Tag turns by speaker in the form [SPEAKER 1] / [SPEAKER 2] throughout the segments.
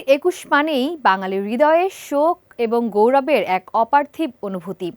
[SPEAKER 1] ২০২১ মানেই বাঙালির হৃদয়ে শোক এবং গৌরবের এক অপার্থিব অনুভূতি।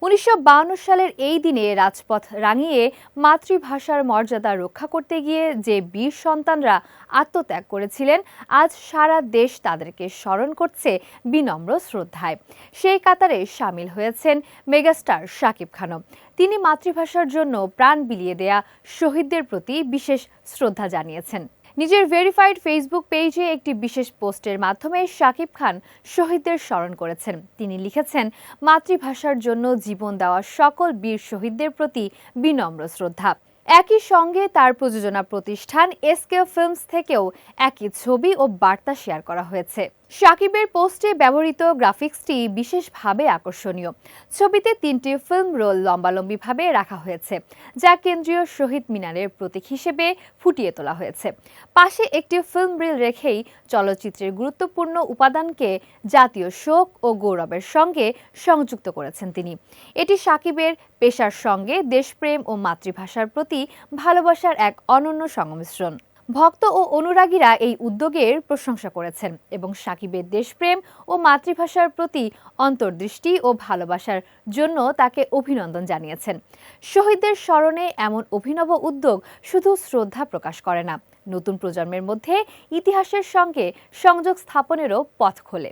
[SPEAKER 1] ১৯৫২ সালের এই দিনে রাজপথ রাঙিয়ে মাতৃভাষার মর্যাদা রক্ষা করতে গিয়ে যে বীর সন্তানরা আত্মত্যাগ করেছিলেন, আজ সারা দেশ তাদেরকে স্মরণ করছে বিনম্র শ্রদ্ধায়। সেই কাতারে সামিল হয়েছেন মেগাস্টার শাকিব খানও। তিনি মাতৃভাষার জন্য প্রাণ বিলিয়ে দেয়া শহীদদের প্রতি বিশেষ শ্রদ্ধা জানিয়েছেন। নিজের ভেরিফাইড ফেসবুক পেজে একটি বিশেষ পোস্টের মাধ্যমে শাকিব খান শহীদদের স্মরণ করেছেন। তিনি লিখেছেন, মাতৃভাষার জন্য জীবন দেওয়া সকল বীর শহীদদের প্রতি বিনম্র শ্রদ্ধা। একই সঙ্গে তার প্রযোজনা প্রতিষ্ঠান এসকে ফিল্মস থেকেও একই ছবি ও বার্তা শেয়ার করা হয়েছে। শাকিবের পোস্টে ব্যবহৃত গ্রাফিক্সটি বিশেষভাবে আকর্ষণীয়। ছবিতে ৩টি ফিল্ম রোল লম্বালম্বিভাবে রাখা হয়েছে, যা কেন্দ্রীয় শহীদ মিনারের প্রতীক হিসেবে ফুটিয়ে তোলা হয়েছে। পাশে একটি ফিল্ম রিল রেখেই চলচ্চিত্রের গুরুত্বপূর্ণ উপাদানকে জাতীয় শোক ও গৌরবের সঙ্গে সংযুক্ত করেছেন তিনি। এটি শাকিবের পেশার সঙ্গে দেশপ্রেম ও মাতৃভাষার প্রতি ভালোবাসার এক অনন্য সংমিশ্রণ। ভক্ত ও অনুরাগীরা এই উদ্যোগের প্রশংসা করেছেন এবং শাকিবের দেশপ্রেম ও মাতৃভাষার প্রতি অন্তর্দৃষ্টি ও ভালোবাসার জন্য তাকে অভিনন্দন জানিয়েছেন। শহীদদের স্মরণে এমন অভিনব উদ্যোগ শুধু শ্রদ্ধা প্রকাশ করে না, নতুন প্রজন্মের মধ্যে ইতিহাসের সঙ্গে সংযোগ স্থাপনেরও পথ খোলে।